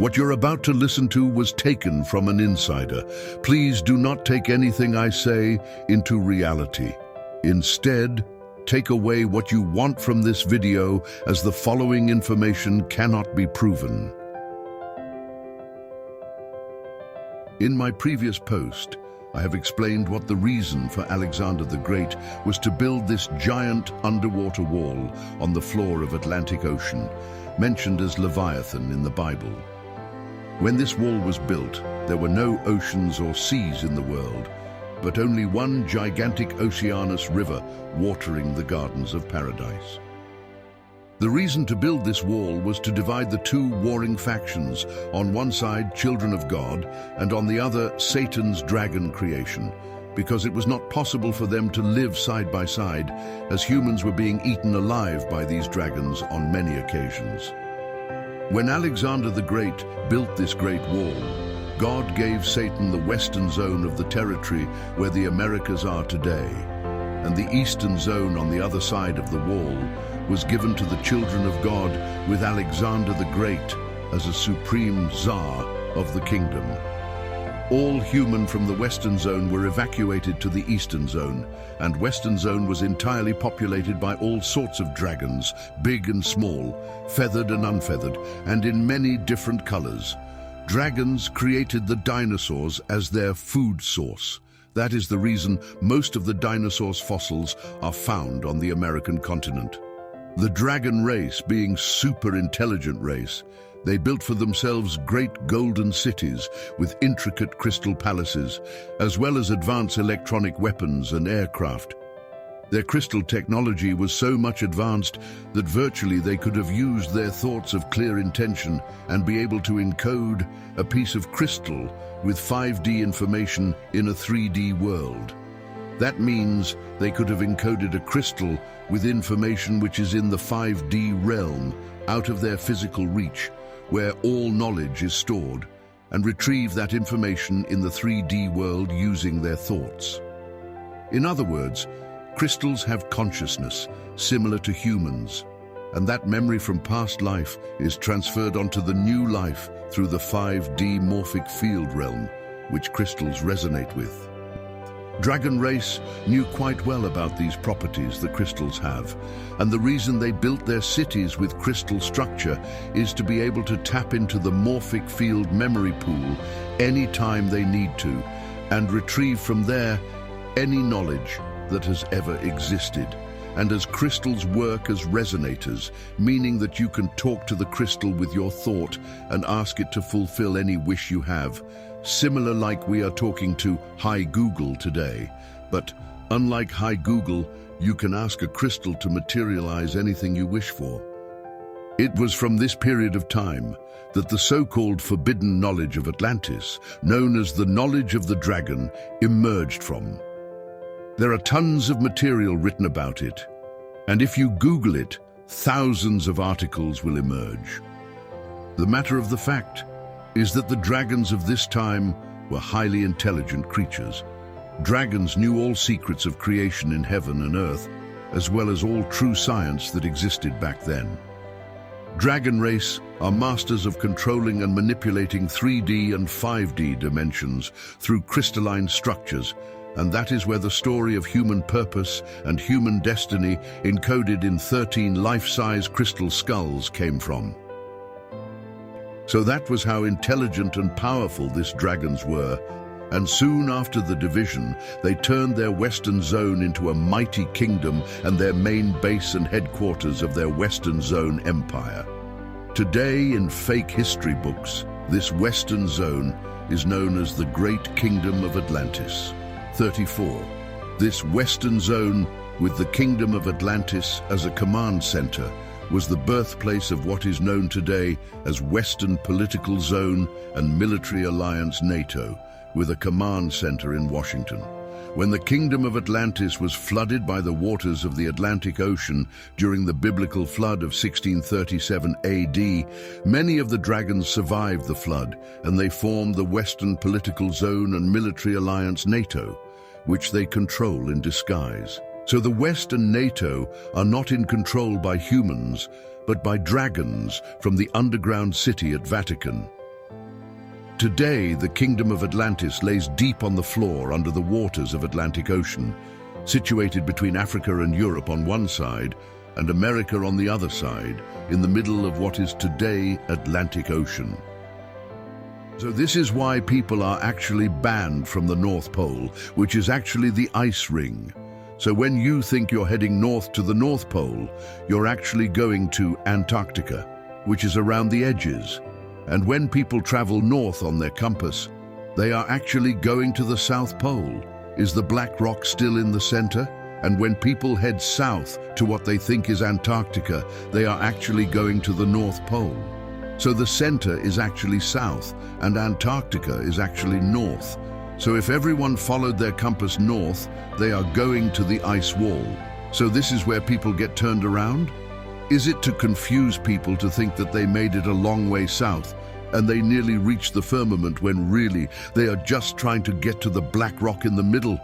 What you're about to listen to was taken from an insider. Please do not take anything I say into reality. Instead, take away what you want from this video, as the following information cannot be proven. In my previous post, I have explained what the reason for Alexander the Great was to build this giant underwater wall on the floor of Atlantic Ocean, mentioned as Leviathan in the Bible. When this wall was built, there were no oceans or seas in the world, but only one gigantic Oceanus River watering the gardens of paradise. The reason to build this wall was to divide the two warring factions, on one side children of God, and on the other Satan's dragon creation, because it was not possible for them to live side by side, as humans were being eaten alive by these dragons on many occasions. When Alexander the Great built this great wall, God gave Satan the western zone of the territory where the Americas are today, and the eastern zone on the other side of the wall was given to the children of God, with Alexander the Great as a supreme Tsar of the kingdom. All human from the western zone were evacuated to the eastern zone, and western zone was entirely populated by all sorts of dragons, big and small, feathered and unfeathered, and in many different colors. Dragons created the dinosaurs as their food source. That is the reason most of the dinosaurs' fossils are found on the American continent. The dragon race being super intelligent race, they built for themselves great golden cities with intricate crystal palaces, as well as advanced electronic weapons and aircraft. Their crystal technology was so much advanced that virtually they could have used their thoughts of clear intention and be able to encode a piece of crystal with 5D information in a 3D world. That means they could have encoded a crystal with information which is in the 5D realm, out of their physical reach, where all knowledge is stored, and retrieve that information in the 3D world using their thoughts. In other words, crystals have consciousness, similar to humans, and that memory from past life is transferred onto the new life through the 5D morphic field realm, which crystals resonate with. Dragon race knew quite well about these properties the crystals have, and the reason they built their cities with crystal structure is to be able to tap into the morphic field memory pool any time they need to, and retrieve from there any knowledge that has ever existed. And as crystals work as resonators, meaning that you can talk to the crystal with your thought and ask it to fulfill any wish you have, similar like we are talking to Hi Google today. But unlike Hi Google, you can ask a crystal to materialize anything you wish for. It was from this period of time that the so-called forbidden knowledge of Atlantis, known as the knowledge of the dragon, emerged from. There are tons of material written about it, and if you Google it, thousands of articles will emerge. The matter of the fact is that the dragons of this time were highly intelligent creatures. Dragons knew all secrets of creation in heaven and earth, as well as all true science that existed back then. Dragon race are masters of controlling and manipulating 3D and 5D dimensions through crystalline structures, and that is where the story of human purpose and human destiny encoded in 13 life-size crystal skulls came from. So that was how intelligent and powerful these dragons were, and soon after the division, they turned their western zone into a mighty kingdom and their main base and headquarters of their western zone empire. Today, in fake history books, this western zone is known as the Great Kingdom of Atlantis. 34. This western zone, with the Kingdom of Atlantis as a command center, was the birthplace of what is known today as Western Political Zone and Military Alliance NATO, with a command center in Washington. When the Kingdom of Atlantis was flooded by the waters of the Atlantic Ocean during the biblical flood of 1637 AD, many of the dragons survived the flood, and they formed the Western Political Zone and Military Alliance NATO, which they control in disguise. So the West and NATO are not in control by humans, but by dragons from the underground city at Vatican. Today, the kingdom of Atlantis lays deep on the floor under the waters of Atlantic Ocean, situated between Africa and Europe on one side and America on the other side, in the middle of what is today Atlantic Ocean. So this is why people are actually banned from the North Pole, which is actually the ice ring. So when you think you're heading north to the North Pole, you're actually going to Antarctica, which is around the edges. And when people travel north on their compass, they are actually going to the South Pole. Is the black rock still in the center? And when people head south to what they think is Antarctica, they are actually going to the North Pole. So the center is actually south and Antarctica is actually north. So if everyone followed their compass north, they are going to the ice wall. So this is where people get turned around? Is it to confuse people to think that they made it a long way south and they nearly reached the firmament when really they are just trying to get to the black rock in the middle?